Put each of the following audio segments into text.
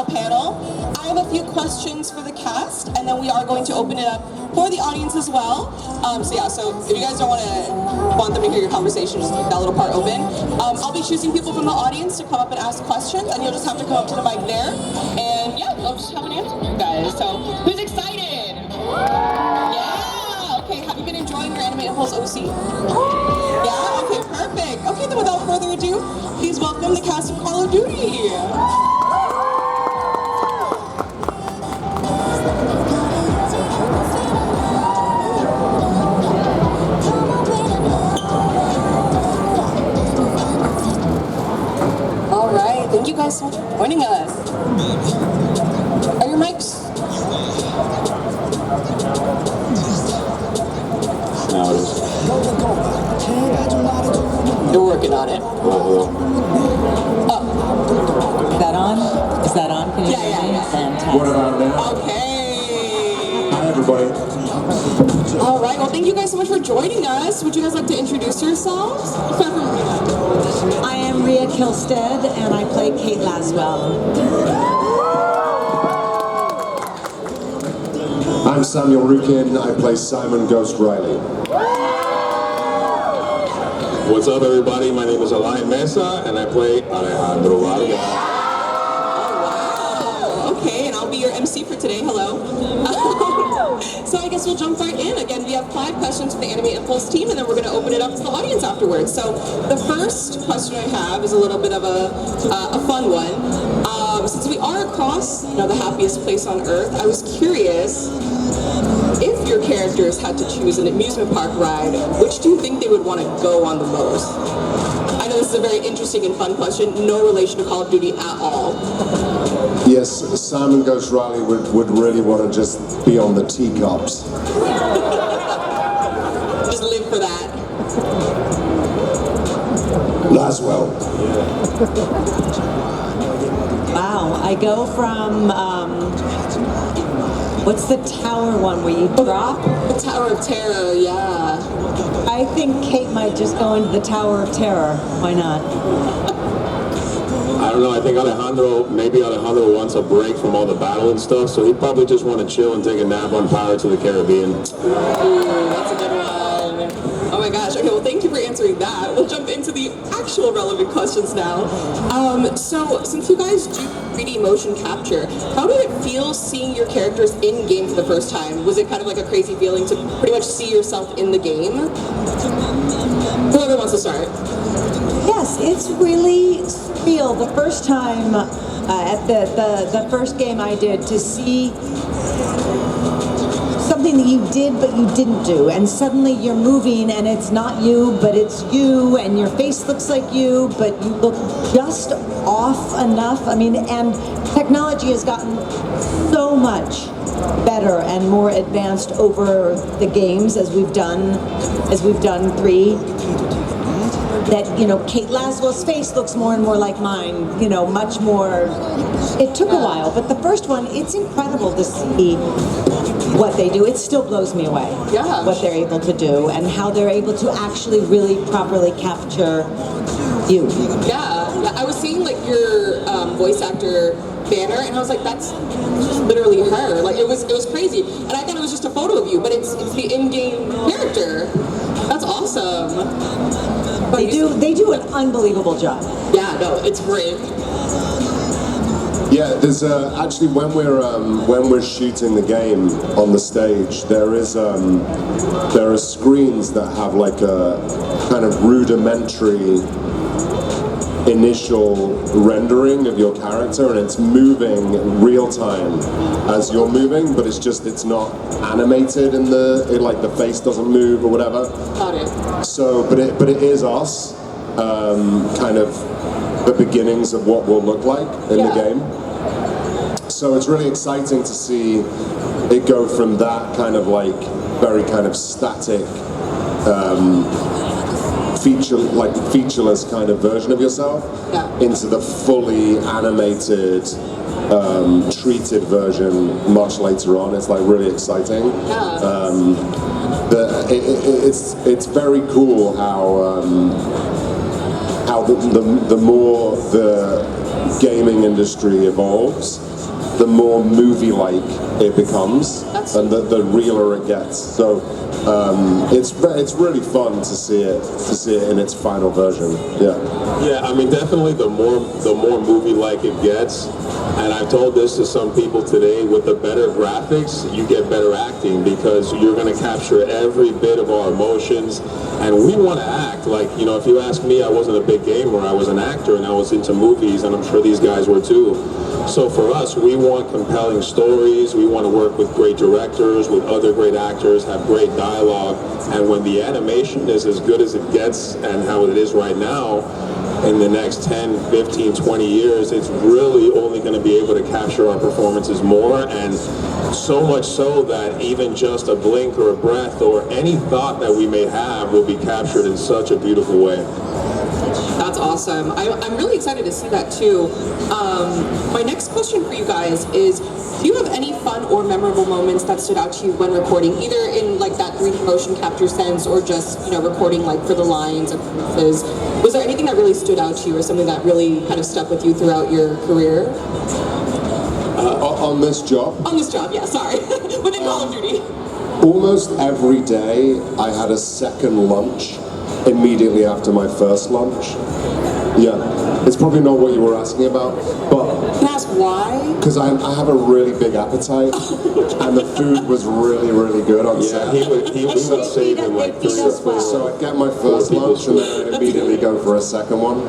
final panel. I have a few questions for the cast, and then we are going to open it up for the audience as well. So if you guys don't want them to hear your conversation, just keep that little part open. I'll be choosing people from the audience to come up and ask questions, and you'll just have to come up to the mic there. And yeah, I'll just have an answer for you guys. So who's excited? Yeah, okay, have you been enjoying your Anime Impulse OC? Yeah, okay, perfect. Okay, then without further ado, please welcome the cast of Call of Duty. All right, thank you guys so much for joining us. Are your mics? No, it is. You're working on it. Is that on? Is that on? Can you hear me? Yeah. Fantastic. What about now? Okay. Hi, everybody. All right, well, thank you guys so much for joining us. Would you guys like to introduce yourselves? I am Ria Kihlstedt, and I play Kate Laswell. I'm Samuel Roukin. I play Simon Ghost Riley. What's up, everybody? My name is Alain Mesa, and I play Alejandro Vargas. Oh, wow. Okay, and I'll be your MC for today. Hello. So I guess we'll jump right in. Again, we have 5 questions for the Anime Impulse team, and then we're going to open it up to the audience afterwards. So the first question I have is a little bit of a fun one. Since we are across, the happiest place on Earth, I was curious, if your characters had to choose an amusement park ride, which do you think they would want to go on the most? I know this is a very interesting and fun question, no relation to Call of Duty at all. Yes, Simon Ghost Riley would really want to just be on the teacups. Just live for that. Laswell. Wow, I go from, what's the tower one where you drop? The Tower of Terror, yeah. I think Kate might just go into the Tower of Terror. Why not? I don't know, I think maybe Alejandro wants a break from all the battle and stuff, so he'd probably just want to chill and take a nap on Pirates of the Caribbean. Ooh, that's a good one. Oh my gosh, okay, well thank you for answering that. We'll jump into the actual relevant questions now. So, since you guys do 3D motion capture, how did it feel seeing your characters in-game for the first time? Was it kind of like a crazy feeling to pretty much see yourself in the game? Whoever wants to start. Yes, it's really surreal. The first time at the first game I did, to see something that you did but you didn't do, and suddenly you're moving and it's not you but it's you, and your face looks like you but you look just off enough. I mean, and technology has gotten so much better and more advanced over the games as we've done 3. That, Kate Laswell's face looks more and more like mine, much more. It took a while, but the first one, it's incredible to see what they do. It still blows me away, what they're able to do and how they're able to actually really properly capture you. Yeah, I was seeing like your voice actor banner, and I was like, that's literally her. Like, it was crazy, and I thought it was just a photo of you, but it's the in-game character. That's awesome. They do an unbelievable job. Yeah, no, it's great. Yeah, there's actually when we're shooting the game on the stage, there are screens that have like a kind of rudimentary initial rendering of your character, and it's moving real time as you're moving, but it's not animated in like the face doesn't move or whatever. Got it. So, but it is us, kind of the beginnings of what we'll look like in the game. So it's really exciting to see it go from that kind of like very kind of static, featureless kind of version of yourself into the fully animated, treated version much later on. It's like really exciting. It's very cool how the more gaming industry evolves, the more movie-like it becomes, and the realer it gets. So it's really fun to see it in its final version. Yeah, I mean, definitely the more movie-like it gets, and I've told this to some people today, with the better graphics, you get better acting, because you're going to capture every bit of our emotions, and we want to act. Like, you know, if you ask me, I wasn't a big gamer, I was an actor, and I was into movies, and I'm sure these guys were too. So for us, we want compelling stories, we want to work with great directors, with other great actors, have great dialogue, and when the animation is as good as it gets, and how it is right now, in the next 10, 15, 20 years, it's really only going to be able to capture our performances more, and so much so that even just a blink or a breath or any thought that we may have will be captured in such a beautiful way. That's awesome. I'm really excited to see that too. My next question for you guys is, do you have any fun or memorable moments that stood out to you when recording, either in like that 3D motion capture sense, or just, you know, recording like for the lines or pieces? Was there anything that really stood out to you, or something that really kind of stuck with you throughout your career? On this job? On this job, yeah, sorry. Within Call of Duty. Almost every day I had a second lunch immediately after my first lunch. Yeah, it's probably not what you were asking about, but... Can I ask why? Because I have a really big appetite, and the food was really, really good on set. He would save him like 3 or 4. So I'd get my first lunch, and then I'd immediately go for a second one.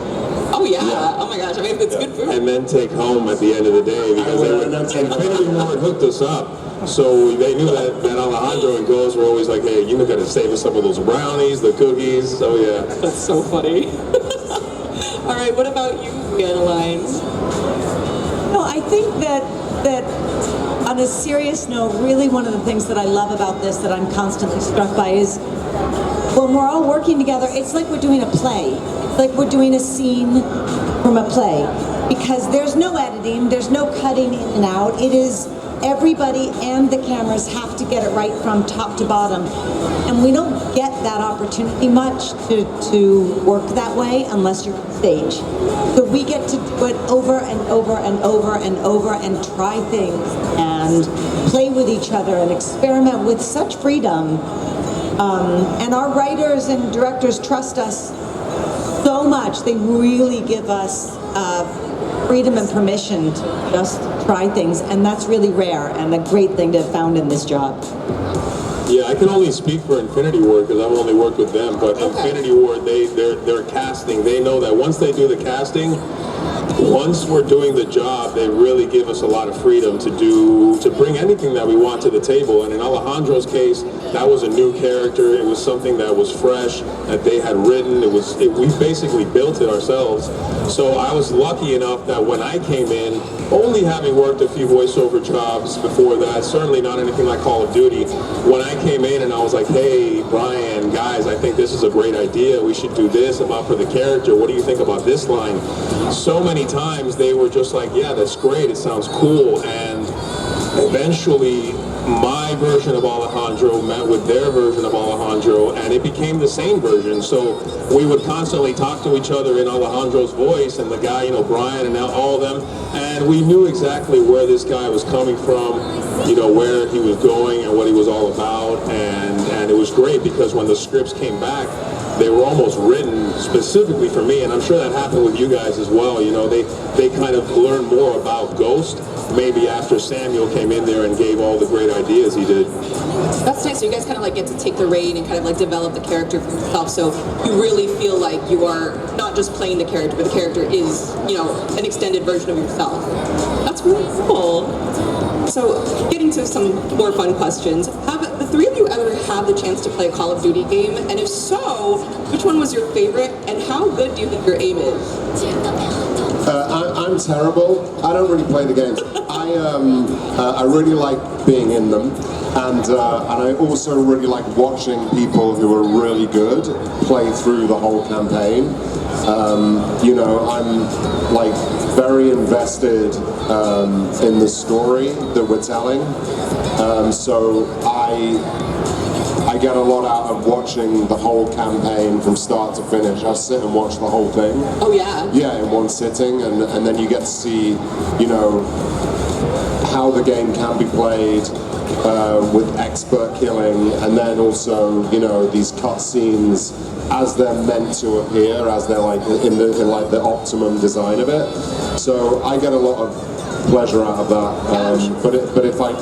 Oh yeah. Oh my gosh, I mean, it's good food. And then take home at the end of the day, because Infinity Ward hooked us up. So they knew that Alejandro and Ghost were always like, hey, you got to save us some of those brownies, the cookies. Oh yeah. That's so funny. All right, what about you, Alain? No, I think that on a serious note, really one of the things that I love about this, that I'm constantly struck by, is when we're all working together, it's like we're doing a play. It's like we're doing a scene from a play. Because there's no editing, there's no cutting in and out. It is everybody and the cameras have to get it right from top to bottom. And we don't get that opportunity much to work that way unless you're on stage. So we get to do it over and over and over and over, and try things and play with each other and experiment with such freedom. And our writers and directors trust us so much. They really give us freedom and permission to just try things, and that's really rare and a great thing to have found in this job. Yeah, I can only speak for Infinity Ward because I've only worked with them, but Infinity Ward, their casting, they know that once they do the casting, once we're doing the job, they really give us a lot of freedom to bring anything that we want to the table. And in Alejandro's case, that was a new character. It was something that was fresh, that they had written. We basically built it ourselves. So I was lucky enough that when I came in, only having worked a few voiceover jobs before that, certainly not anything like Call of Duty, when I came in and I was like, hey, Brian, guys, I think this is a great idea. We should do this. I'm up for the character. What do you think about this line? So many times they were just like, yeah, that's great. It sounds cool. And eventually my version of Alejandro met with their version of Alejandro, and it became the same version. So we would constantly talk to each other in Alejandro's voice, and the guy, you know, Brian and all of them, and we knew exactly where this guy was coming from, you know, where he was going and what he was all about. And it was great because when the scripts came back, they were almost written specifically for me, and I'm sure that happened with you guys as well. You know, they kind of learned more about Ghost maybe after Samuel came in there and gave all the great ideas he did. That's nice. So you guys kind of like get to take the reign and kind of like develop the character for yourself. So you really feel like you are not just playing the character, but the character is, you know, an extended version of yourself. That's really cool. So getting to some more fun questions. Have the three of you ever had the chance to play a Call of Duty game? And if so, which one was your favorite? And how good do you think your aim is? I'm terrible. I don't really play the games. I really like being in them, and I also really like watching people who are really good play through the whole campaign. You know, I'm like very invested in the story that we're telling. So I I get a lot out of watching the whole campaign from start to finish. I sit and watch the whole thing. Oh yeah? Yeah, in one sitting, and then you get to see, you know, how the game can be played with expert killing, and then also, you know, these cutscenes as they're meant to appear, as they're like in the optimum design of it. So I get a lot of pleasure out of that. But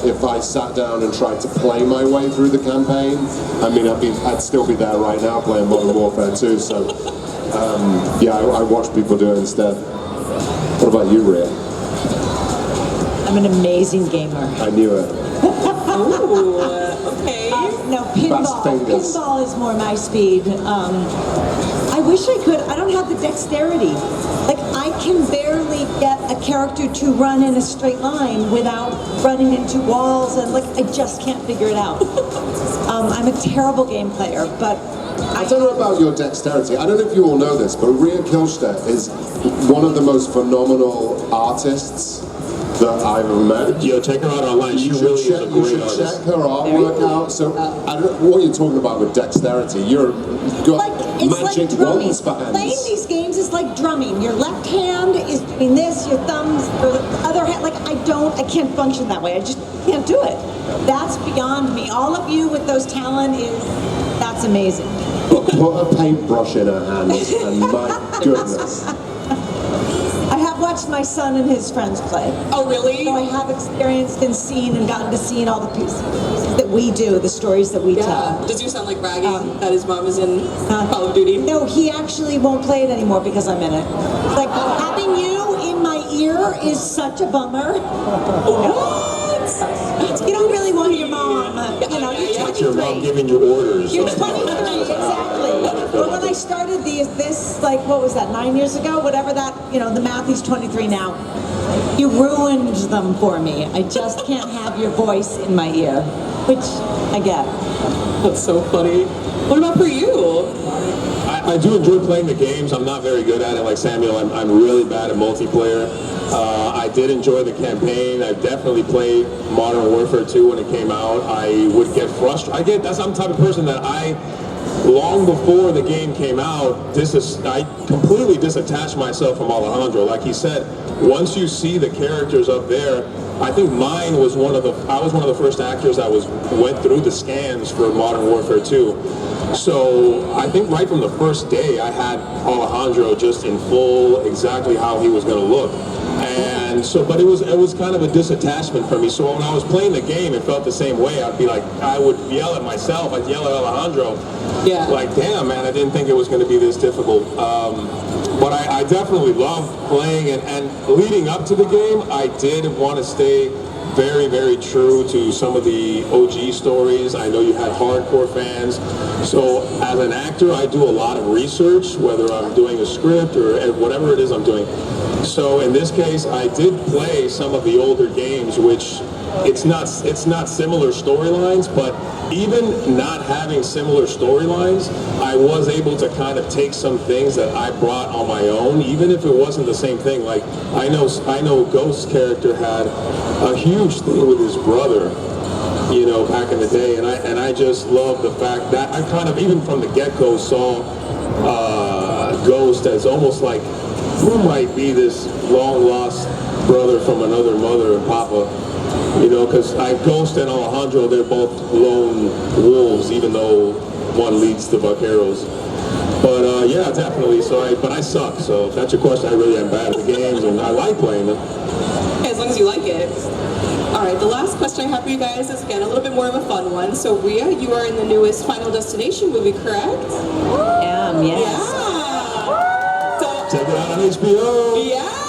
if I sat down and tried to play my way through the campaign, I mean, I'd still be there right now playing Modern Warfare 2. So yeah, I watch people do it instead. What about you, Rhea? I'm an amazing gamer. I knew it. Oh, okay. No, Fast fingers. pinball is more my speed. I wish I could. I don't have the dexterity. Like, I can barely get a character to run in a straight line without running into walls, and like, I just can't figure it out. I'm a terrible game player, but I don't know about your dexterity. I don't know if you all know this, but Rhea Kihlstedt is one of the most phenomenal artists that I've ever met. Yo, check her out online. She really is a You great should artist. check her artwork out. So, I don't know what you're talking about with dexterity. You've got it's magic like drumming. wands for hands. Playing these games is like drumming. Your left hand is doing this, your thumbs, or the other hand. Like, I can't function that way. I just can't do it. That's beyond me. All of you with those talent that's amazing. Put a paintbrush in her hands, and my goodness. I have watched my son and his friends play. Oh really? So I have experienced and seen and gotten to see all the pieces that we do, the stories that we tell. Does you sound like bragging that his mom is in Call of Duty? No, he actually won't play it anymore because I'm in it. Like, having you in my ear is such a bummer. What? You don't really want your mom, you know, you're It's your mom 23. giving you orders. You're 23, exactly. But when I started this, like, what was that, 9 years ago? Whatever that, you know, the math, he's 23 now. You ruined them for me. I just can't have your voice in my ear, which I get. That's so funny. What about for you? I do enjoy playing the games. I'm not very good at it like Samuel. I'm really bad at multiplayer. I did enjoy the campaign. I definitely played Modern Warfare 2 when it came out. I would get frustrated. I'm the type of person that long before the game came out, I completely disattached myself from Alejandro. Like he said, once you see the characters up there, I think I was one of the first actors that went through the scans for Modern Warfare 2. So I think right from the first day, I had Alejandro just in full, exactly how he was going to look. And so, but it was kind of a disattachment for me. So when I was playing the game, it felt the same way. I would yell at myself. I'd yell at Alejandro. Yeah. Like, damn, man, I didn't think it was going to be this difficult. But I definitely loved playing, and leading up to the game, I did want to stay very, very true to some of the OG stories. I know you had hardcore fans. So as an actor, I do a lot of research, whether I'm doing a script or whatever it is I'm doing. So in this case, I did play some of the older games, which it's not similar storylines, but even not having similar storylines, I was able to kind of take some things that I brought on my own, even if it wasn't the same thing. Like I know Ghost's character had a huge thing with his brother, you know, back in the day, and I just love the fact that I kind of, even from the get-go, saw Ghost as almost like, who might be this long-lost brother from another mother and papa? You know, because Ghost and Alejandro, they're both lone wolves, even though one leads the Vaqueros. But yeah, definitely. But I suck. So if that's your question, I really am bad at the games, and I like playing them. As long as you like it. All right, the last question I have for you guys is, again, a little bit more of a fun one. So Rhea, you are in the newest Final Destination movie, correct? Yes. Yeah. So, Check it out on HBO. yeah.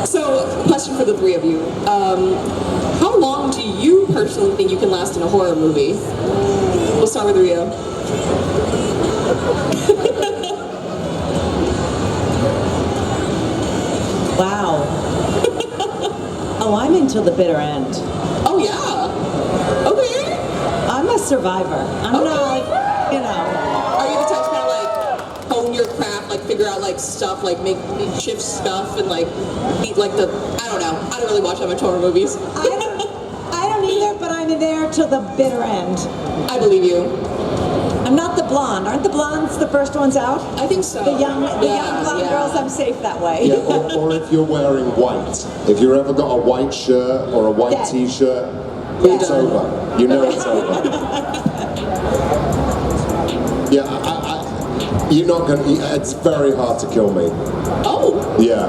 So, question for the three of you. How long do you personally think you can last in a horror movie? We'll start with Rhea. Wow. Oh, I'm until the bitter end. Oh, yeah. Okay. I'm a survivor. I'm Okay. not, you know. Are you the type to kind of like hone your craft, like figure out like stuff, like make makeshift stuff, and like eat like I don't know. I don't really watch that much horror movies. I don't either, but I'm me there till the bitter end. I believe you. I'm not the blonde. Aren't the blondes the first ones out? I think so. The young blonde girls, I'm safe that way. Yeah, or if you're wearing white. If you've ever got a white shirt or a white Dead. t-shirt, Dead. it's over. You know it's over. Yeah, you're not gonna. It's very hard to kill me. Oh, Yeah,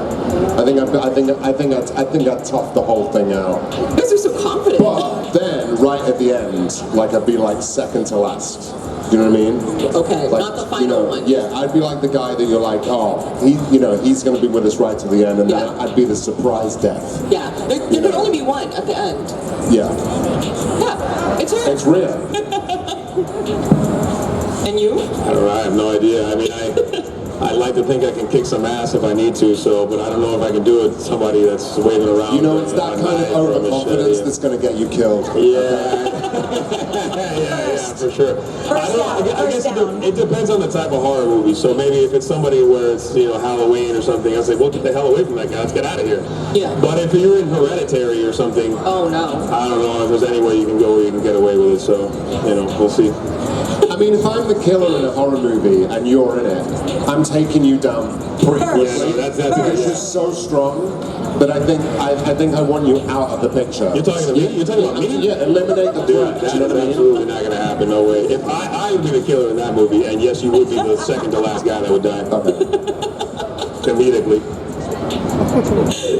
I think I toughed the whole thing out. you guys are so confident. But then, right at the end, like I'd be like second to last. You know what I mean? Okay, Like, not the final you know, one. Yeah, I'd be like the guy that you're like, oh, he's going to be with us right to the end, and then Yeah. I'd be the surprise death. Yeah, there could only be one at the end. Yeah, Yeah, it's her. it's real. And you? I don't know. I have no idea. I mean, I like to think I can kick some ass if I need to. So, but I don't know if I can do it to somebody that's waving around. You know, it's that kind of overconfidence that's going to get you killed. Yeah. yeah, for sure. I don't know. I guess it depends on the type of horror movie. So maybe if it's somebody where it's Halloween or something, I'll say, well, get the hell away from that guy. Let's get out of here. Yeah. But if you're in Hereditary or something, Oh no. I don't know if there's any way you can go where you can get away with it. So we'll see. I mean, if I'm the killer in a horror movie and you're in it, I'm taking you down pretty quickly. Yeah, no, that's because you're so strong that I think I want you out of the picture. You're talking to me? You're talking about me? Yeah, eliminate the Dude, threat. that's You know what I mean? absolutely not going to happen. No way. If I would be the killer in that movie, and yes, you would be the second to last guy that would die. Comedically.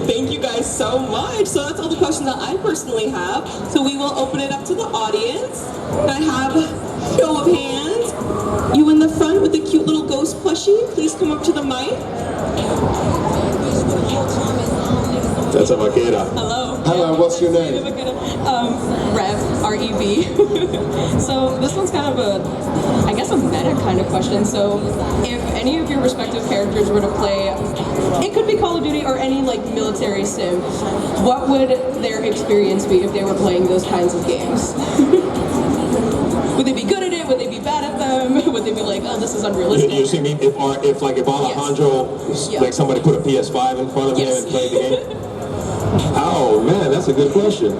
Thank you guys so much. So that's all the questions that I personally have. So we will open it up to the audience. And I have a show of hands. You in the front with the cute little ghost plushie, please come up to the mic. That's a vaquera. Hello. Hello, what's your name? Rev, R-E-V. So this one's kind of a meta kind of question. So if any of your respective characters were to play, it could be Call of Duty or any military sim, what would their experience be if they were playing those kinds of games? Would they be good at it? Would they be bad at them? Would they be like, oh, this is unrealistic? You see me? If Alejandro, Yes. somebody put a PS5 in front of him and played the game? Oh man, that's a good question.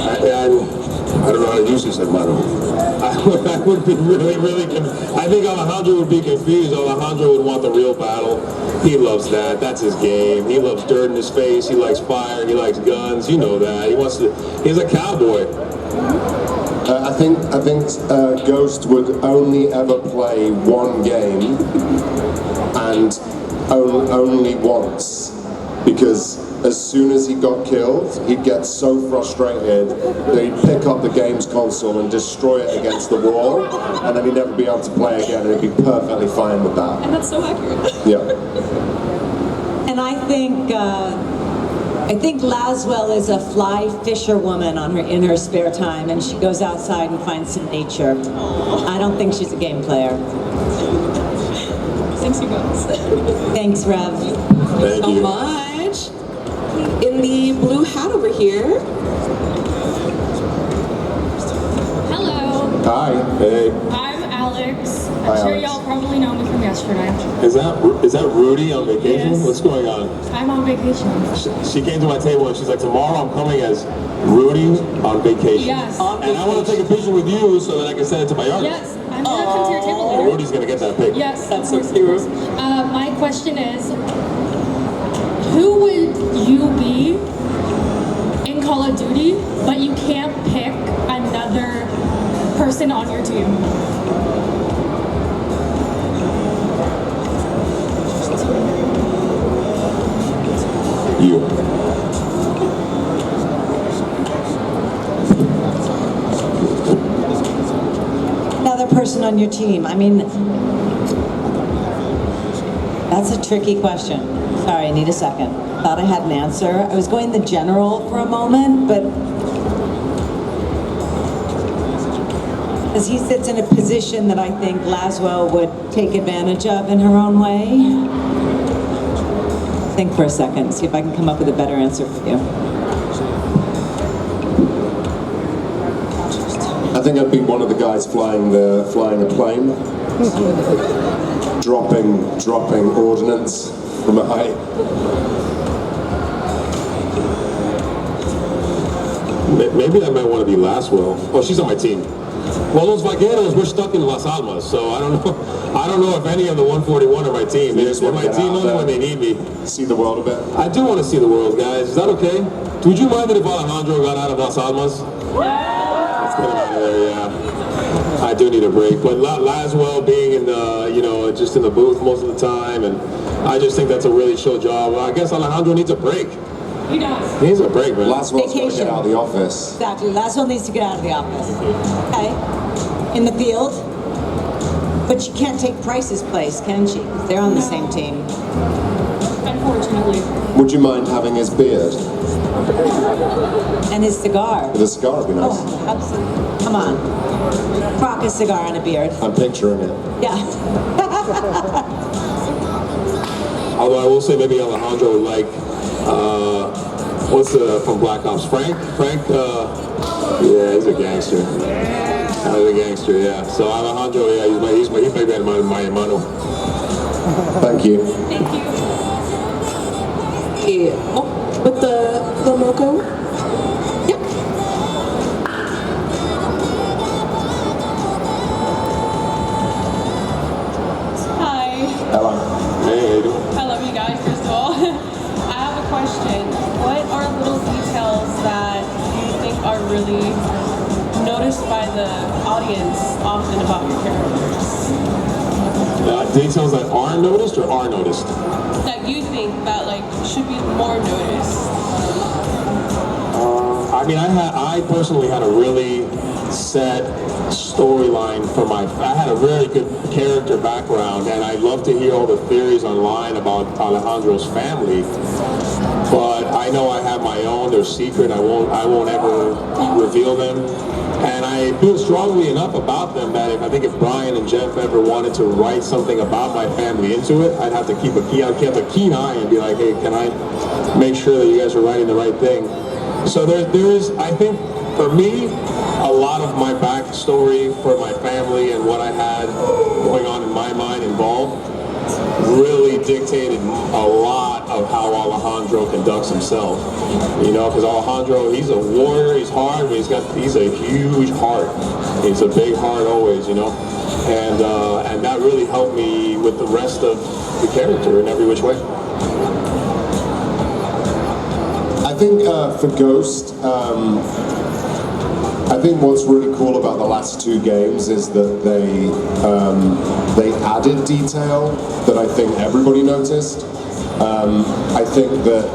I don't know how to use this, hermano. I would be really I think Alejandro would be confused. Alejandro would want the real battle. He loves that. That's his game. He loves dirt in his face. He likes fire. He likes guns. You know that. He's a cowboy. I think Ghost would only ever play one game and only once, because as soon as he got killed, he'd get so frustrated that he'd pick up the games console and destroy it against the wall, and then he'd never be able to play again, and he'd be perfectly fine with that. And that's so accurate. Yeah. And I think Laswell is a fly fisher woman in her spare time, and she goes outside and finds some nature. I don't think she's a game player. Thanks, you guys. Thanks, Rev. Thank So you. much. In the blue hat over here. Hello, Hi. Hey, I'm Alex. I'm Hi, sure Alex. y'all probably know me from yesterday. is that Rudy on vacation? Yes. What's going on? I'm on vacation. She came to my table and she's like, tomorrow I'm coming as Rudy on vacation. Yes. And I want to take a picture with you so that I can send it to my artist. Yes, I'm gonna come to your table later. Rudy's gonna get that pic. Yes, That's of so course, cute. of course. My question is, who would you be in Call of Duty, but you can't pick another person on your team? You. Another person on your team. I mean, that's a tricky question. Sorry, I need a second. Thought I had an answer. I was going the general for a moment, but because he sits in a position that I think Laswell would take advantage of in her own way. Think for a second, see if I can come up with a better answer for you. I think I'd be one of the guys flying a plane, dropping ordnance from a height. Maybe I might want to be Laswell. Oh, she's on my team. Well, those vaqueros, we're stuck in Las Almas, so I don't know. I don't know if any of the 141 are my team. They're my team only when they need me. See the world a bit. I do want to see the world, guys. Is that okay? Would you mind it if Alejandro got out of Las Almas? Let's get him out of there, yeah. I do need a break, but Laswell being in the, just in the booth most of the time, and I just think that's a really chill job. Well, I guess Alejandro needs a break. He does. He needs a break, man. Laswell's got to get out of the office. Exactly. Laswell needs to get out of the office. Okay. In the field. But she can't take Price's place, can she? 'Cause they're on the same team. Unfortunately. Would you mind having his beard? And his cigar. The cigar would be nice. Oh, absolutely. Come on. Rock a cigar and a beard. I'm picturing it. Yeah. Although I will say maybe Alejandro would like, what's from Black Ops? Frank? Yeah, he's a gangster. He's a gangster, yeah. So Alejandro, yeah, he's my hermano. Thank you. Thank you. Yeah. Oh, with the logo. Yep. Hi. Hello. Hey, how you doing? I love you guys, first of all. I have a question. What are little details that you think are really noticed by the audience often about your characters? Details that aren't noticed or are noticed? That you think that should be more noticed? I mean, I personally had a really set storyline for I had a really good character background, and I'd love to hear all the theories online about Alejandro's family. But I know I have my own. They're secret. I won't ever reveal them. And I feel strongly enough about them that if Brian and Jeff ever wanted to write something about my family into it, I'd have to keep a keen eye and be like, hey, can I make sure that you guys are writing the right thing? So there's, I think, for me, a lot of my backstory for my family and what I had going on in my mind involved really dictated a lot of how Alejandro conducts himself. Because Alejandro, he's a warrior, he's hard, but he's a huge heart. He's a big heart always, and that really helped me with the rest of the character in every which way. I think for Ghost, I think what's really cool about the last two games is that they added detail that I think everybody noticed. I think that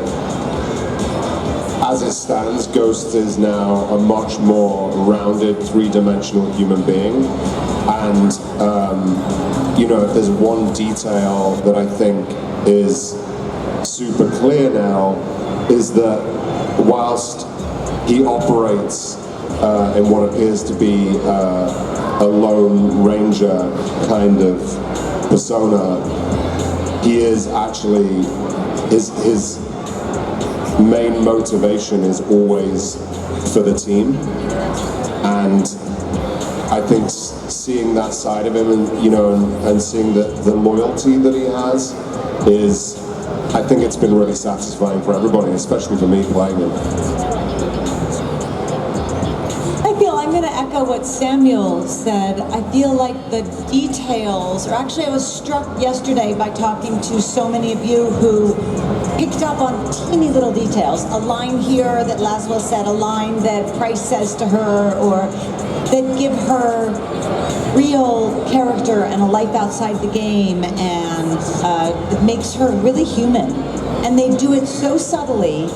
as it stands, Ghost is now a much more rounded, three-dimensional human being. And if there's one detail that I think is super clear now, is that whilst he operates in what appears to be a lone ranger kind of persona, he is actually, his main motivation is always for the team. And I think seeing that side of him and seeing the loyalty that he has is, I think it's been really satisfying for everybody, especially for me playing him. I'm going to echo what Samuel said. I feel like the details, or actually I was struck yesterday by talking to so many of you who picked up on teeny little details. A line here that Laswell said, a line that Price says to her, or that give her real character and a life outside the game, and it makes her really human. And they do it so subtly,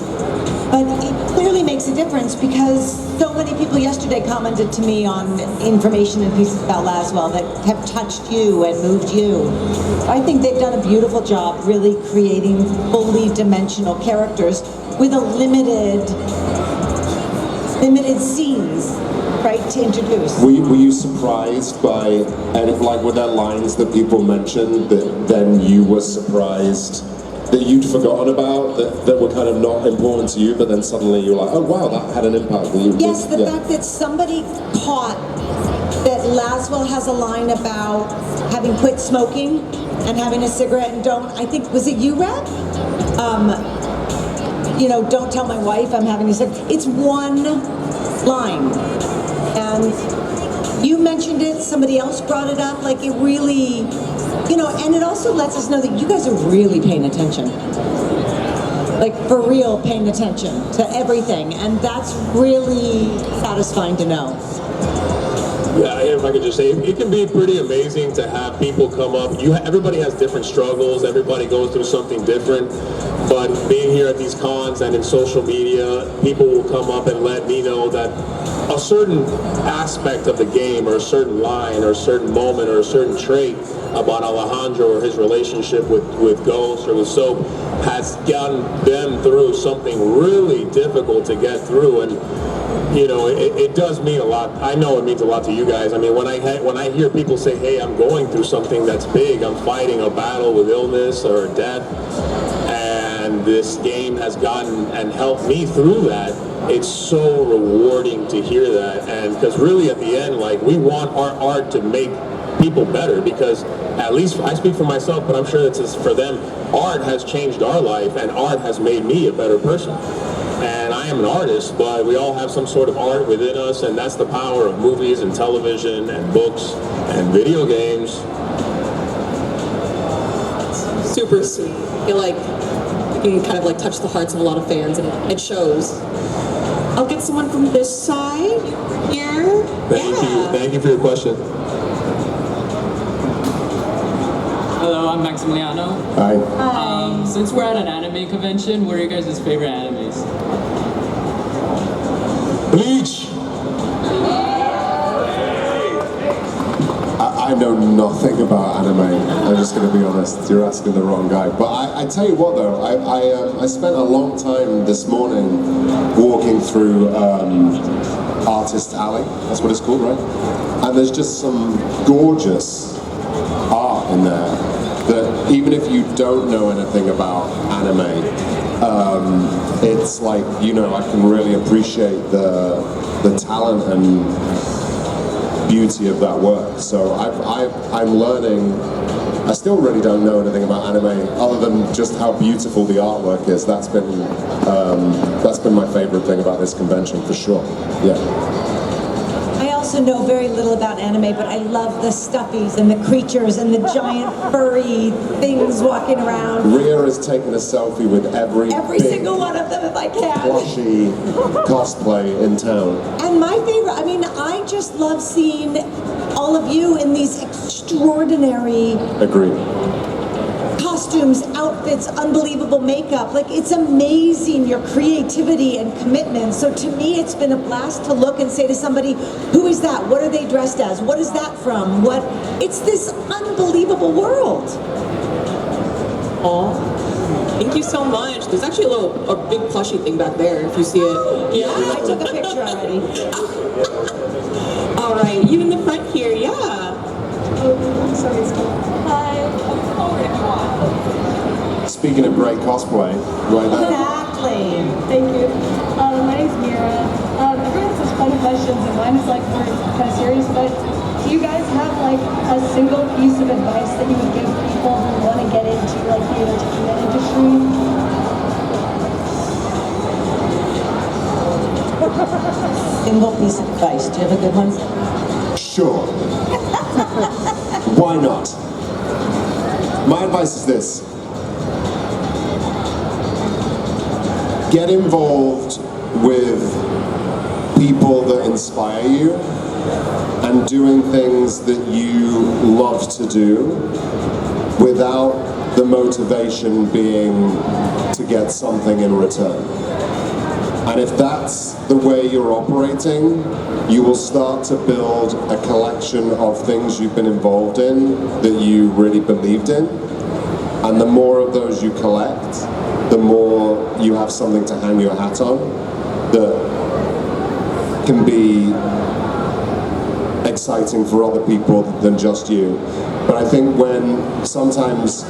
but it clearly makes a difference because so many people yesterday commented to me on information and pieces about Laswell that have touched you and moved you. I think they've done a beautiful job really creating fully dimensional characters with a limited scenes, right, to introduce. Were you surprised by, and were there lines that people mentioned that then you were surprised that you'd forgotten about, that were kind of not important to you, but then suddenly you're like, oh wow, that had an impact on you? Yes, the fact that somebody caught that Laswell has a line about having quit smoking and having a cigarette and don't, I think, was it you, Rev? you know, don't tell my wife I'm having a sex. It's one line. And you mentioned it, somebody else brought it up, like it really, you know, and it also lets us know that you guys are really paying attention. Like for real paying attention to everything, and that's really satisfying to know. Yeah, if I could just say, it can be pretty amazing to have people come up. Everybody has different struggles. Everybody goes through something different. But being here at these cons and in social media, people will come up and let me know that a certain aspect of the game, or a certain line, or a certain moment, or a certain trait about Alejandro or his relationship with Ghost or with Soap has gotten them through something really difficult to get through. And you know, it does mean a lot. I know it means a lot to you guys. I mean, when I hear people say, hey, I'm going through something that's big, I'm fighting a battle with illness or death, and this game has gotten and helped me through that, it's so rewarding to hear that. And because really at the end, like, we want our art to make people better, because at least I speak for myself, but I'm sure that's for them, art has changed our life and art has made me a better person. And I am an artist, but we all have some sort of art within us, and that's the power of movies and television and books and video games. Super sweet. I feel like you can kind of like touch the hearts of a lot of fans, and it shows. I'll get someone from this side here. Thank you for your question. Hello, I'm Maximiliano. Hi. Since we're at an anime convention, what are your guys' favorite animes? Bleach! I know nothing about anime. I'm just going to be honest. You're asking the wrong guy. But I tell you what, though, I spent a long time this morning walking through Artist Alley. That's what it's called, right? And there's just some gorgeous art in there that even if you don't know anything about anime, it's like, you know, I can really appreciate the talent and beauty of that work. So I'm learning. I still really don't know anything about anime other than just how beautiful the artwork is. That's been my favorite thing about this convention for sure. Yeah. I also know very little about anime, but I love the stuffies and the creatures and the giant furry things walking around. Rhea has taken a selfie with every big, single one of them if I can. plushy cosplay in town. And my favorite, I mean, I just love seeing all of you in these extraordinary Agreed. costumes, outfits, unbelievable makeup. Like, it's amazing, your creativity and commitment. So to me, it's been a blast to look and say to somebody, who is that? What are they dressed as? What is that from? What? It's this unbelievable world. Aw. Thank you so much. There's actually a big plushie thing back there, if you see it. Yeah, I took a picture already. All right, you in the front here, yeah. Speaking of great cosplay, right there. Exactly. Thank you. My name's Mira. Everyone has such fun questions, and mine is like more kind of serious, but do you guys have like a single piece of advice that you would give people who want to get into like the entertainment industry? Single piece of advice. Do you have a good one? Sure. Why not? My advice is this. Get involved with people that inspire you and doing things that you love to do without the motivation being to get something in return. And if that's the way you're operating, you will start to build a collection of things you've been involved in that you really believed in. And the more of those you collect, the more you have something to hang your hat on that can be exciting for other people than just you. But I think when sometimes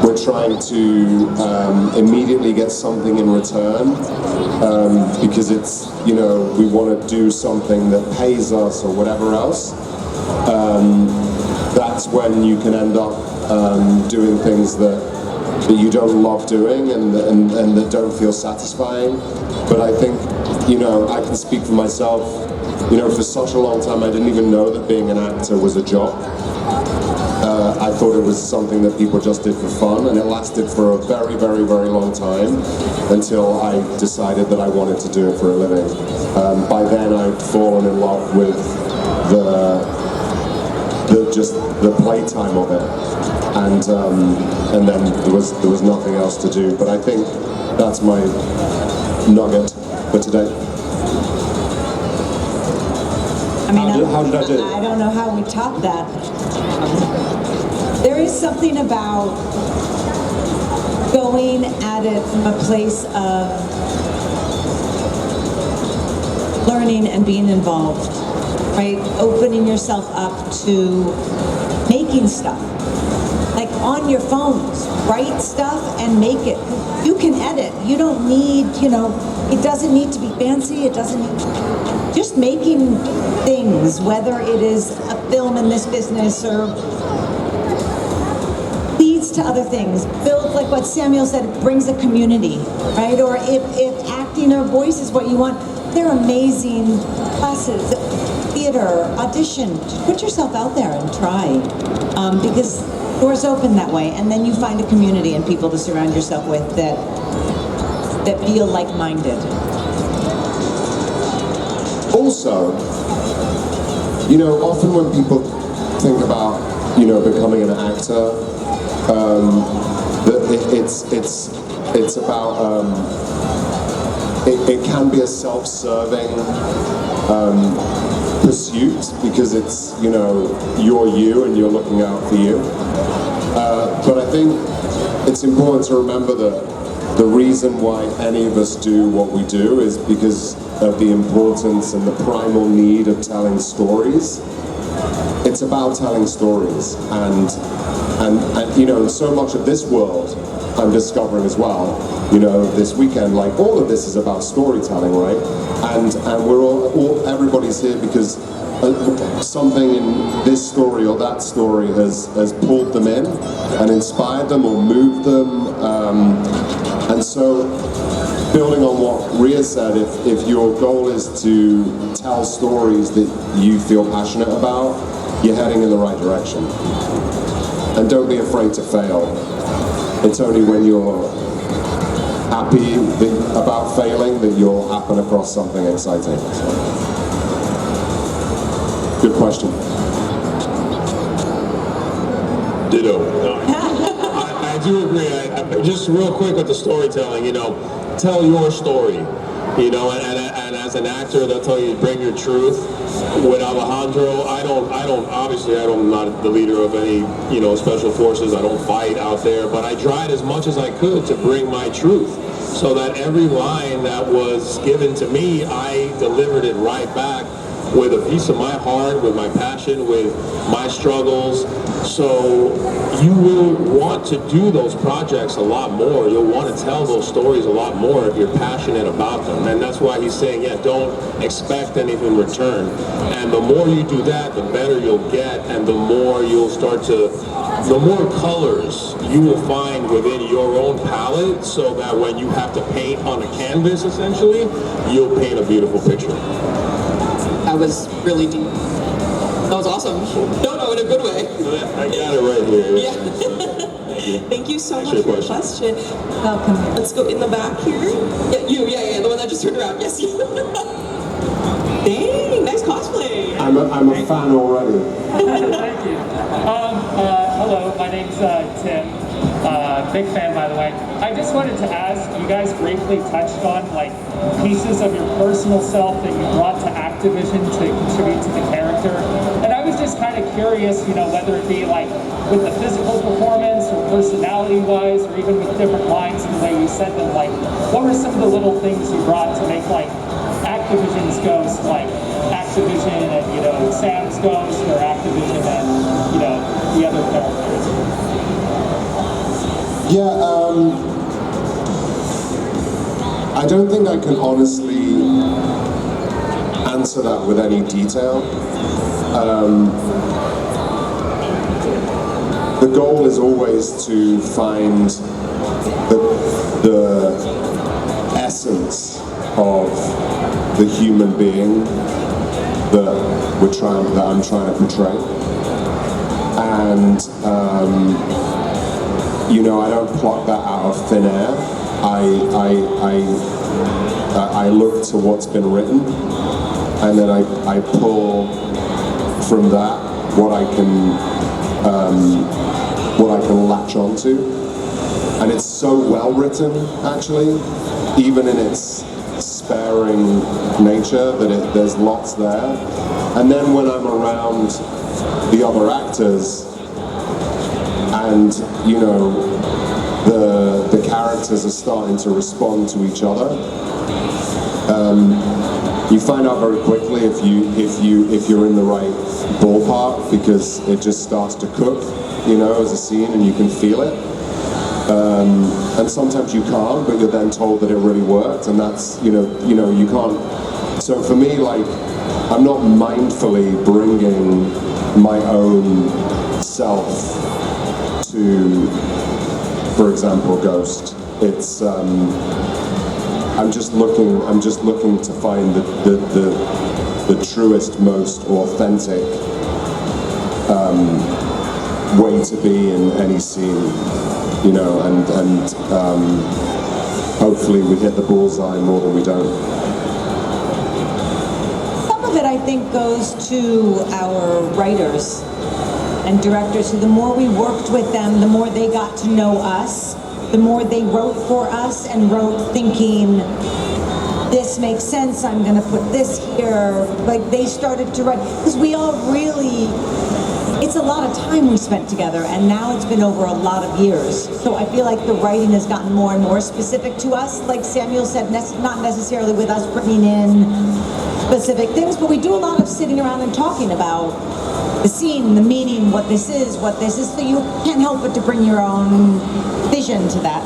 we're trying to immediately get something in return because it's, you know, we want to do something that pays us or whatever else, that's when you can end up doing things that that you don't love doing and that don't feel satisfying. But I think, you know, I can speak for myself. You know, for such a long time, I didn't even know that being an actor was a job. I thought it was something that people just did for fun, and it lasted for a very, very, very long time until I decided that I wanted to do it for a living. By then, I'd fallen in love with the playtime of it, and then there was nothing else to do. But I think that's my nugget for today. I mean, How did I do? I don't know how we top that. There is something about going at it from a place of learning and being involved, right? Opening yourself up to making stuff. Like on your phones, write stuff and make it. You can edit. You don't need, you know, it doesn't need to be fancy. It doesn't need to, just making things, whether it is a film in this business or leads to other things. Build, like what Samuel said, it brings a community, right? Or if acting or voice is what you want, they're amazing classes, theater, audition. Just put yourself out there and try, because doors open that way, and then you find a community and people to surround yourself with that feel like-minded. Also, you know, often when people think about, you know, becoming an actor, it's about it can be a self-serving pursuit because it's, you know, you're you and you're looking out for you. But I think it's important to remember that the reason why any of us do what we do is because of the importance and the primal need of telling stories. It's about telling stories, and you know, so much of this world I'm discovering as well, you know, this weekend, like all of this is about storytelling, right? And we're all everybody's here because something in this story or that story has pulled them in and inspired them or moved them, and so building on what Ria said, if your goal is to tell stories that you feel passionate about, you're heading in the right direction. And don't be afraid to fail. It's only when you're happy about failing that you'll happen across something exciting. Good question. Ditto. I do agree. Just real quick with the storytelling, you know, tell your story, you know, and as an actor, they'll tell you to bring your truth. With Alejandro, I'm not the leader of any, you know, special forces. I don't fight out there, but I tried as much as I could to bring my truth, so that every line that was given to me, I delivered it right back with a piece of my heart, with my passion, with my struggles. So you will want to do those projects a lot more. You'll want to tell those stories a lot more if you're passionate about them. And that's why he's saying, yeah, don't expect anything in return. And the more you do that, the better you'll get, and the more you'll start to, the more colors you will find within your own palette, so that when you have to paint on a canvas, essentially, you'll paint a beautiful picture. That was really deep. That was awesome. No, in a good way. I got it right here. Yeah. Thank you so much your for your question. question. Welcome. Let's go in the back here. Yeah, the one that just turned around. Yes, you. Dang, nice cosplay. I'm a fan already. Thank you. Hello, my name's Tim. Big fan, by the way. I just wanted to ask, you guys briefly touched on like pieces of your personal self that you brought to Activision to contribute to the character. And I was just kind of curious, you know, whether it be like with the physical performance or personality-wise, or even with different lines and the way you said them, like what were some of the little things you brought to make like Activision's Ghost like Activision and, you know, Sam's Ghost, or Activision and, you know, the other characters? Yeah, I don't think I can honestly answer that with any detail. The goal is always to find the essence of the human being that I'm trying to portray. And you know, I don't pluck that out of thin air. I look to what's been written, and then I pull from that what I can latch onto. And it's so well written, actually, even in its sparing nature, that there's lots there. And then when I'm around the other actors, and you know, the characters are starting to respond to each other, you find out very quickly if you're in the right ballpark, because it just starts to cook, you know, as a scene, and you can feel it. And sometimes you can't, but you're then told that it really worked, and that's, you know, you can't. So for me, like, I'm not mindfully bringing my own self to, for example, Ghost. It's I'm just looking to find the truest, most authentic way to be in any scene, you know, and hopefully we hit the bullseye more than we don't. Some of it, I think, goes to our writers and directors, who the more we worked with them, the more they got to know us, the more they wrote for us and wrote thinking, this makes sense, I'm gonna put this here. Like, they started to write, because we all really, it's a lot of time we spent together, and now it's been over a lot of years. So I feel like the writing has gotten more and more specific to us. Like Samuel said, not necessarily with us bringing in specific things, but we do a lot of sitting around and talking about the scene, the meaning, what this is, so you can't help but to bring your own vision to that.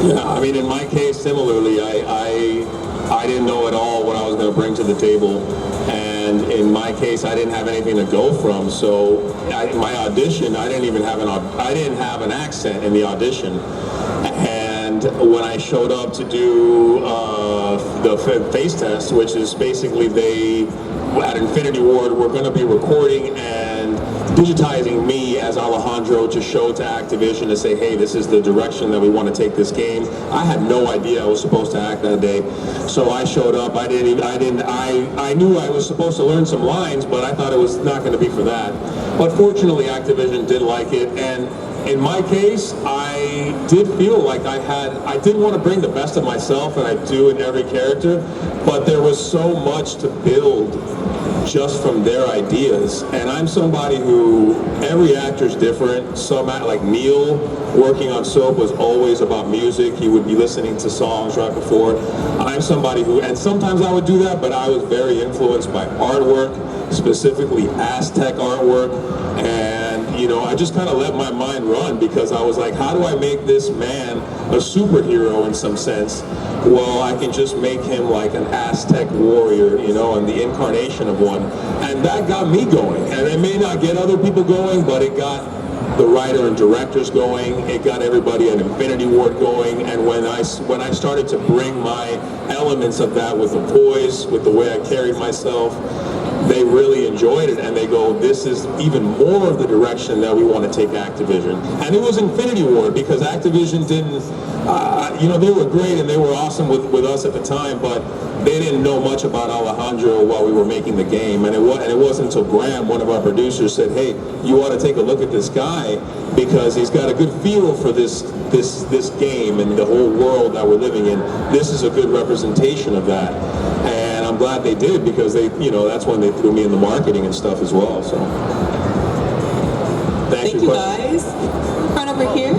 Yeah, I mean, in my case, similarly, I didn't know at all what I was going to bring to the table, and in my case, I didn't have anything to go from. So, my audition, I didn't have an accent in the audition, and when I showed up to do the face test, which is basically at Infinity Ward, we're going to be recording and digitizing me as Alejandro to show to Activision to say, hey, this is the direction that we want to take this game. I had no idea I was supposed to act that day, so I showed up. I knew I was supposed to learn some lines, but I thought it was not going to be for that. But fortunately, Activision did like it, and in my case, I did feel like I didn't want to bring the best of myself, and I do in every character, but there was so much to build just from their ideas. And I'm somebody who, every actor's different. Some, like Neil, working on Soap was always about music. He would be listening to songs right before. I'm somebody who, and sometimes I would do that, but I was very influenced by artwork, specifically Aztec artwork. And, you know, I just kind of let my mind run, because I was like, how do I make this man a superhero in some sense? Well, I can just make him like an Aztec warrior, you know, and the incarnation of one. And that got me going. And it may not get other people going, but it got the writer and directors going. It got everybody at Infinity Ward going. And when I started to bring my elements of that with the voice, with the way I carried myself, they really enjoyed it, and they go, this is even more of the direction that we want to take Activision. And it was Infinity Ward, because Activision didn't, you know, they were great and they were awesome with us at the time, but they didn't know much about Alejandro while we were making the game. And it wasn't until Graham, one of our producers, said, hey, you ought to take a look at this guy, because he's got a good feel for this game and the whole world that we're living in. This is a good representation of that. And I'm glad they did, because they, you know, that's when they threw me in the marketing and stuff as well. So, thank you guys. Right over here.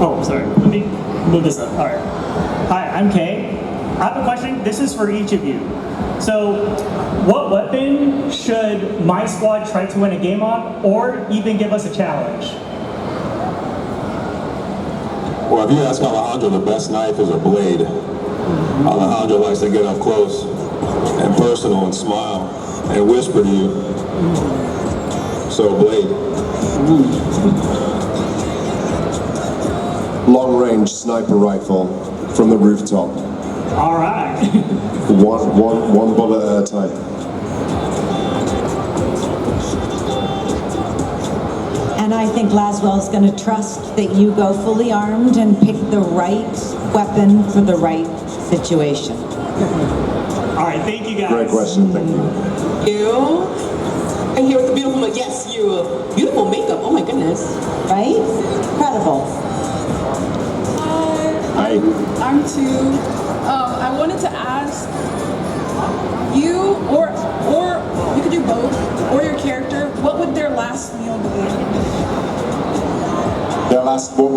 Oh, sorry. Let me move this up. All right. Hi, I'm Kay. I have a question. This is for each of you. So, what weapon should my squad try to win a game on, or even give us a challenge? Well, if you ask Alejandro, the best knife is a blade. Alejandro likes to get up close. and personal and smile and whisper to you. So Blade. Long-range sniper rifle from the rooftop. All right. One bullet at a time. And I think Laswell's going to trust that you go fully armed and pick the right weapon for the right situation. All right, thank you guys. Great question, thank you. You. And here with the beautiful, yes, you. Beautiful makeup. Oh my goodness. Right? Incredible. Hi. I'm two. I wanted to ask you, or you could do both, or your character, what would their last meal be? What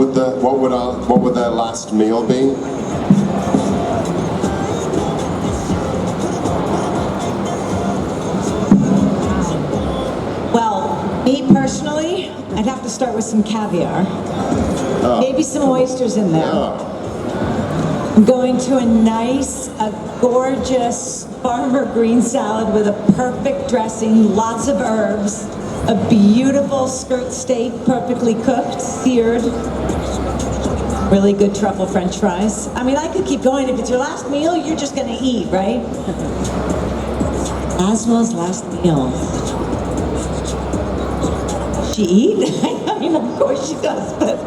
would their last meal be? Well, me personally, I'd have to start with some caviar. Maybe some oysters in there. I'm going to a gorgeous farmer green salad with a perfect dressing, lots of herbs, a beautiful skirt steak, perfectly cooked, seared, really good truffle French fries. I mean, I could keep going. If it's your last meal, you're just going to eat, right? Laswell's last meal. She eat? I mean, of course she does, but...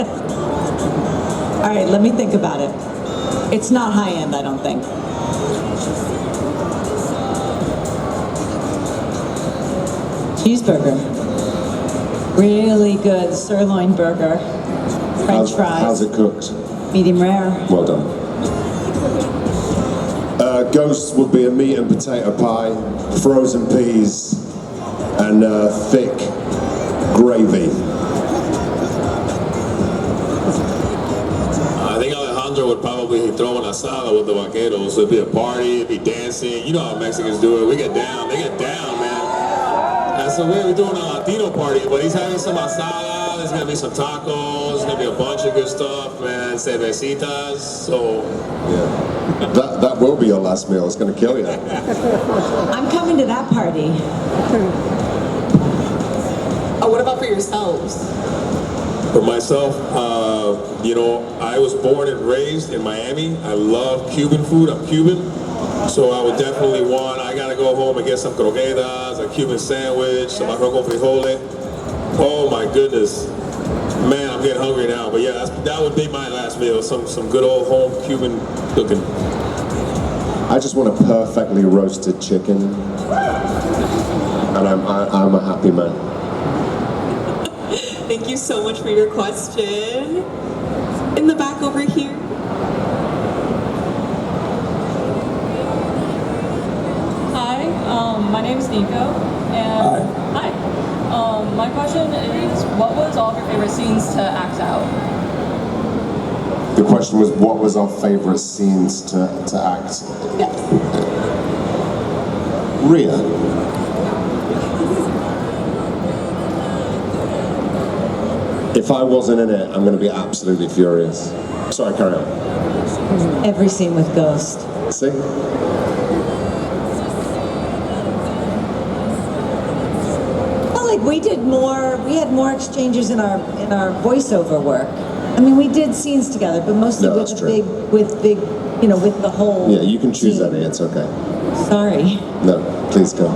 All right, let me think about it. It's not high-end, I don't think. Cheeseburger. Really good sirloin burger. French fries. How's it cooked? Medium rare. Well done. Ghost would be a meat and potato pie, frozen peas, and thick gravy. I think Alejandro would probably throw an asada with the vaqueros. It'd be a party, it'd be dancing. You know how Mexicans do it. We get down, they get down, man. That's the way we're doing a Latino party, but he's having some asada, there's gonna be some tacos, there's gonna be a bunch of good stuff, man, cervecitas, so... Yeah. That will be your last meal, it's gonna kill you. I'm coming to that party. Oh, what about for yourselves? For myself, you know, I was born and raised in Miami. I love Cuban food, I'm Cuban. So I would definitely I gotta go home and get some croquetas, a Cuban sandwich, some arroz con frijoles. Oh my goodness. Man, I'm getting hungry now. But yeah, that would be my last meal. Some good old home Cuban cooking. I just want a perfectly roasted chicken. And I'm a happy man. Thank you so much for your question. In the back over here. Hi, my name is Nico, and hi. My question is, what was all of your favorite scenes to act out? The question was, what was our favorite scenes to act? Yes. Rhea. If I wasn't in it, I'm going to be absolutely furious. Sorry, carry on. Every scene with Ghost. See? We had more exchanges in our voiceover work. I mean, we did scenes together, but mostly with the whole. Yeah, you can choose team. any. It's okay. Sorry. No, please go.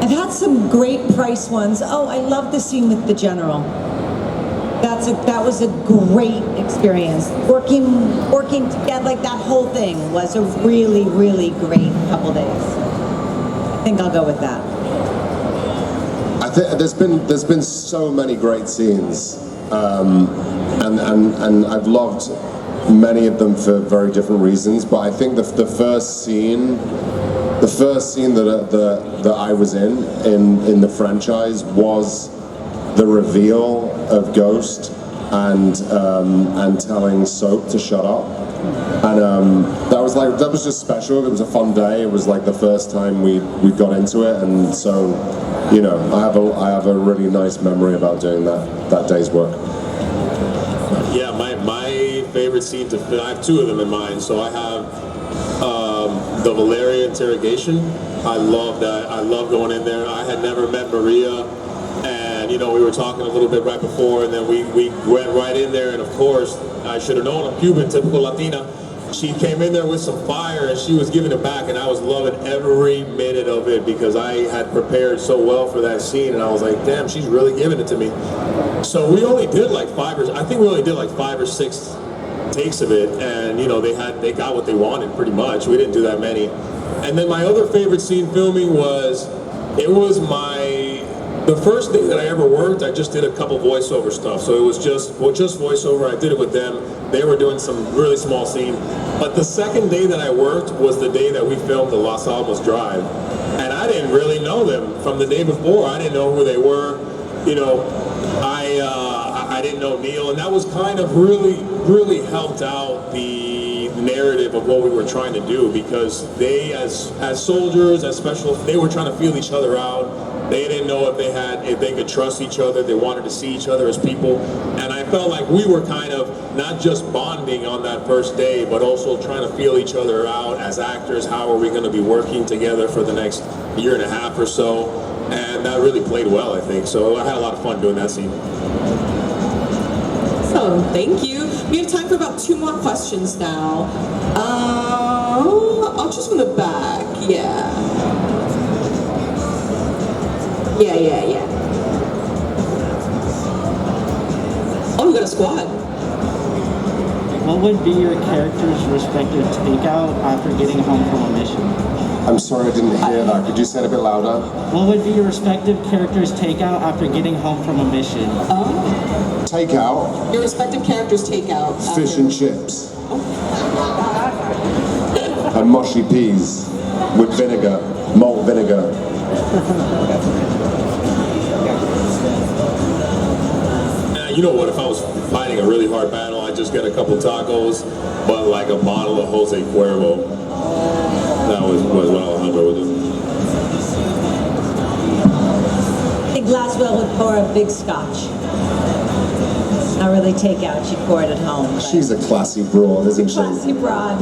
I've had some great price ones. Oh, I love the scene with the general. That was a great experience. Working together, like that whole thing was a really, really great couple days. I think I'll go with that. There's been so many great scenes, and I've loved many of them for very different reasons. But I think the first scene that I was in the franchise was the reveal of Ghost and telling Soap to shut up. And that was just special. It was a fun day. It was like the first time we got into it, and so, you know, I have a really nice memory about doing that day's work. Yeah, my favorite scene I have two of them in mind. So I have the Valeria interrogation. I love that. I love going in there. I had never met Maria, and you know, we were talking a little bit right before, and then we went right in there, and of course, I should have known, I'm Cuban, typical Latina. She came in there with some fire, and she was giving it back, and I was loving every minute of it because I had prepared so well for that scene, and I was like, damn, she's really giving it to me. So we only did like five or six takes of it, and you know, they got what they wanted pretty much. We didn't do that many. And then my other favorite scene filming was the first day that I ever worked. I just did a couple voiceover stuff, so it was just voiceover. I did it with them. They were doing some really small scene. But the second day that I worked was the day that we filmed the Los Alamos Drive, and I didn't really know them from the day before. I didn't know who they were. You know, I didn't know Neil, and that was kind of really helped out the narrative of what we were trying to do, because they, as soldiers, as special, they were trying to feel each other out. They didn't know if they could trust each other. They wanted to see each other as people, and I felt like we were kind of not just bonding on that first day, but also trying to feel each other out as actors. How are we going to be working together for the next year and a half or so? And that really played well, I think. So I had a lot of fun doing that scene. So, thank you. We have time for about 2 more questions now. I'll choose from the back. Yeah. Oh, we got a squad. What would be your character's respective takeout after getting home from a mission? I'm sorry, I didn't hear that. Could you say it a bit louder? What would be your respective character's takeout after getting home from a mission? Takeout? Your respective character's takeout. Fish and chips. And mushy peas with vinegar, malt vinegar. You know what, if I was fighting a really hard battle, I'd just get a couple tacos, but like a bottle of Jose Cuervo. That was what Alejandro would do. I think Laswell would pour a big scotch. Not really take out, she'd pour it at home. She's a classy broad, isn't she? Classy broad.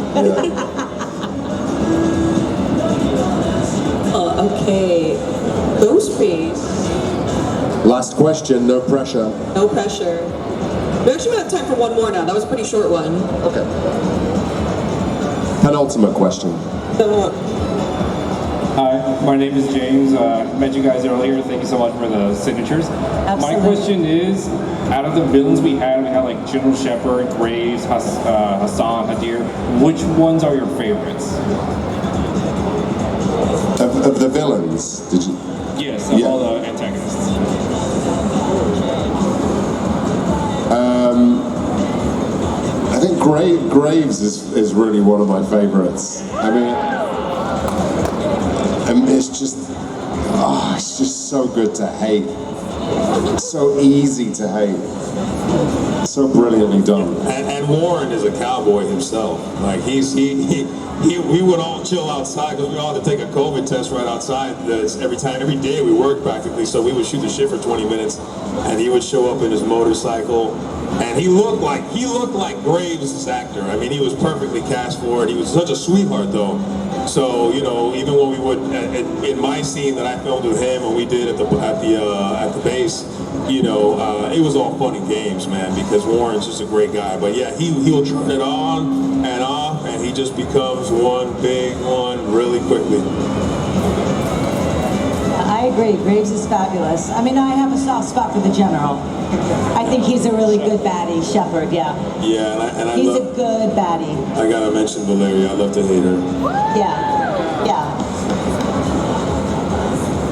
Okay. Ghostface. Last question, no pressure. No pressure. We actually have time for one more now. That was a pretty short one. Okay. Penultimate question. Hi, my name is James. Met you guys earlier. Thank you so much for the signatures. Absolutely. My question is, out of the villains we had like General Shepard, Graves, Hassan, Hadir, which ones are your favorites? Of the villains, did you? Yes, of all the antagonists. I think Graves is really one of my favorites. I mean, it's just so good to hate. So easy to hate. So brilliantly done. And Warren is a cowboy himself. Like we would all chill outside because we all had to take a COVID test right outside. Every day we worked practically, so we would shoot the shit for 20 minutes, and he would show up in his motorcycle, and he looked like Graves' actor. I mean, he was perfectly cast for it. He was such a sweetheart, though. So you know, even when we would in my scene that I filmed with him, and we did at the base, you know, it was all fun and games, man, because Warren's just a great guy. But yeah, he'll turn it on and off, and he just becomes one big one really quickly. I agree, Graves is fabulous. I mean, I have a soft spot for the General. I think he's a really good baddie, Shepard, yeah. Yeah, and I he's love, a good baddie. I gotta mention Valeria, I love to hate her. Yeah.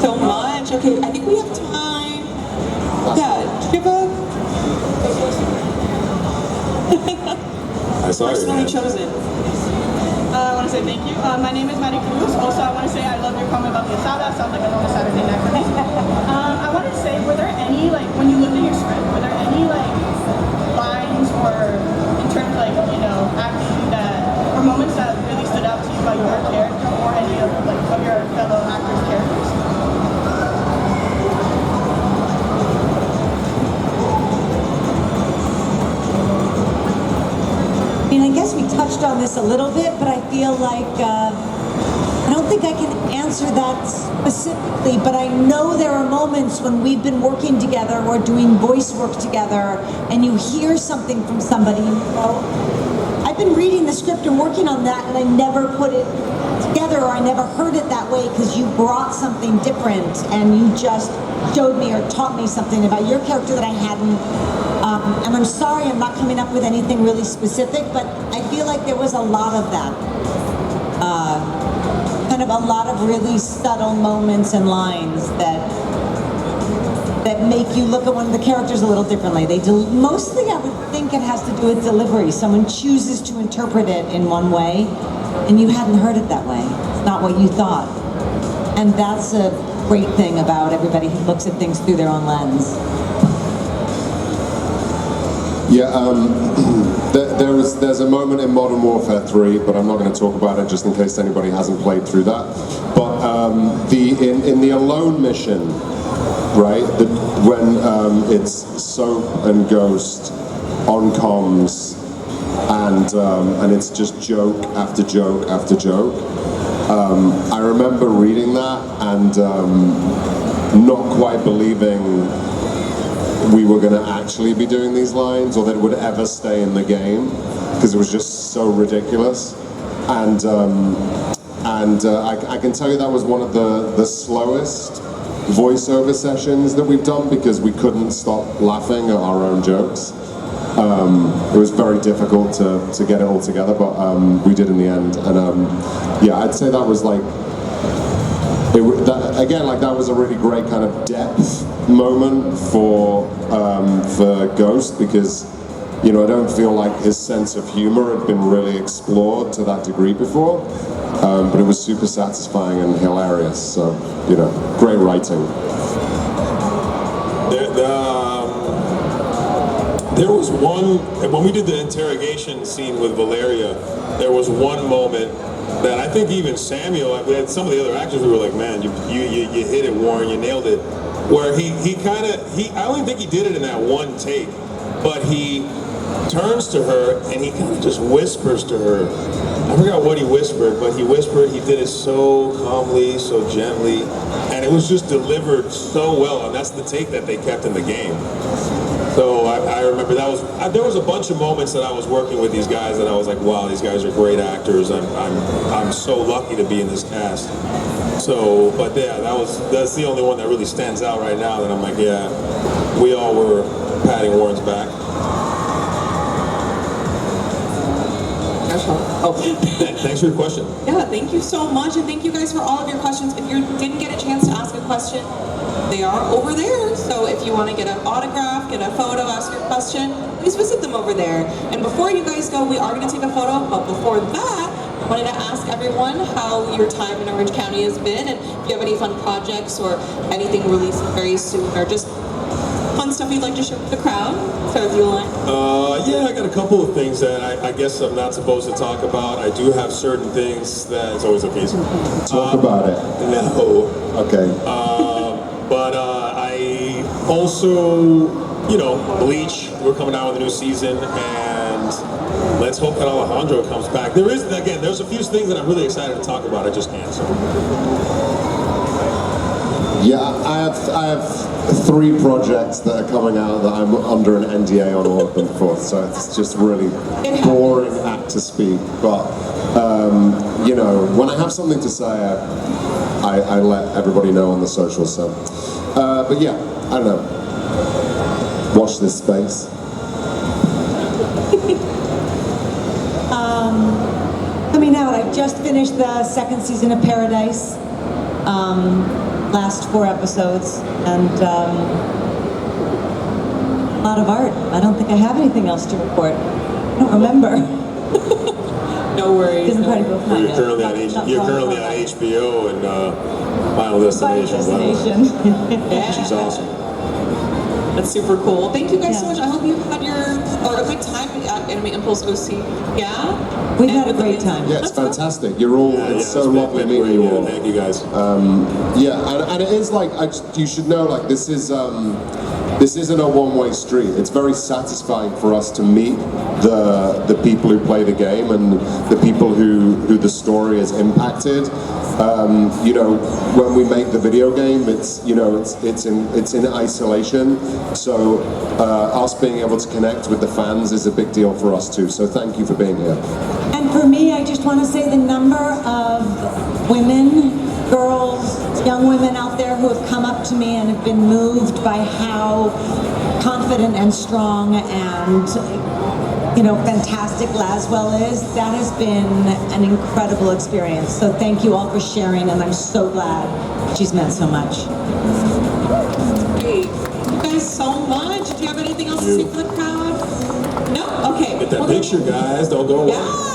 So much. Okay, I think we have time. Yeah, give I saw her. Personally chosen. I want to say thank you. My name is Maddie Cruz. Also, I want to say I love your comment about the asada. Sounds like a normal Saturday night for me. I want to say, were there any, like, when you looked at your script, were there any, like, lines or in terms of, like, you know, acting that, or moments that really stood out to you about your character or any of, like, of your fellow actors' characters? I mean, I guess we touched on this a little bit, but I feel like don't think I can answer that specifically, but I know there are moments when we've been working together or doing voice work together, and you hear something from somebody and you go, I've been reading the script and working on that, and I never put it together, or I never heard it that way because you brought something different and you just showed me or taught me something about your character that I hadn't. And I'm sorry I'm not coming up with anything really specific, but I feel like there was a lot of that. Kind of a lot of really subtle moments and lines that make you look at one of the characters a little differently. Mostly I would think it has to do with delivery. Someone chooses to interpret it in one way, and you hadn't heard it that way. It's not what you thought. And that's a great thing about everybody who looks at things through their own lens. Yeah, there's a moment in Modern Warfare 3, but I'm not going to talk about it just in case anybody hasn't played through that. But in the Alone mission, right, when it's Soap and Ghost on comms, and it's just joke after joke after joke. I remember reading that and not quite believing we were going to actually be doing these lines, or that it would ever stay in the game, because it was just so ridiculous. And I can tell you that was one of the slowest voiceover sessions that we've done, because we couldn't stop laughing at our own jokes. It was very difficult to get it all together, but we did in the end. And yeah, I'd say that was like, that was a really great kind of depth moment for Ghost, because, you know, I don't feel like his sense of humor had been really explored to that degree before, but it was super satisfying and hilarious. So, you know, great writing. There was one, when we did the interrogation scene with Valeria, there was one moment that I think even Samuel, and some of the other actors, we were like, man, you hit it, Warren, you nailed it. Where I only think he did it in that one take, but he turns to her and he kind of just whispers to her. I forgot what he whispered, but he did it so calmly, so gently, and it was just delivered so well, and that's the take that they kept in the game. So I remember there was a bunch of moments that I was working with these guys that I was like, wow, these guys are great actors. I'm so lucky to be in this cast. So, but yeah, that's the only one that really stands out right now that I'm like, yeah, we all were patting Warren's back. Thanks for your question. Yeah, thank you so much, and thank you guys for all of your questions. If you didn't get a chance to ask a question, they are over there. So if you want to get an autograph, get a photo, ask your question, please visit them over there. And before you guys go, we are going to take a photo, but before that, I wanted to ask everyone how your time in Orange County has been, and if you have any fun projects or anything releasing very soon, or just fun stuff you'd like to share with the crowd. Start with you, Alain. Yeah, I got a couple of things that I guess I'm not supposed to talk about. I do have certain things that it's always okay. Talk about it. No. Okay. But I also, you know, Bleach, we're coming out with a new season, and let's hope that Alejandro comes back. There's a few things that I'm really excited to talk about, I just can't. So. Yeah, I have 3 projects that are coming out that I'm under an NDA on all of them for, so it's just really boring act to speak. But, you know, when I have something to say, I let everybody know on the socials. So, but yeah, I don't know. Watch this space. Coming out, I just finished the 2nd season of Paradise. Last 4 episodes, and a lot of art. I don't think I have anything else to report. I don't remember. No worries. You're currently on HBO and Final Destination. Yeah. She's awesome. That's super cool. Thank you guys so much. I hope you had a good time at Anime Impulse OC. Yeah? We've had a great time. Yeah, it's fantastic. You're all, it's so lovely meeting you all. Thank you guys. Yeah, and it is like, you should know, like, this is this isn't a one-way street. It's very satisfying for us to meet the people who play the game and the people who the story has impacted. You know, when we make the video game, it's in isolation. So us being able to connect with the fans is a big deal for us too. So thank you for being here. And for me, I just want to say the number of women, girls, young women out there who have come up to me and have been moved by how confident and strong and fantastic Laswell is, that has been an incredible experience. So thank you all for sharing, and I'm so glad she's meant so much. Great. Thank you guys so much. Do you have anything else to say for the crowd? No? Okay. Get that picture, guys. Don't go away. Yeah.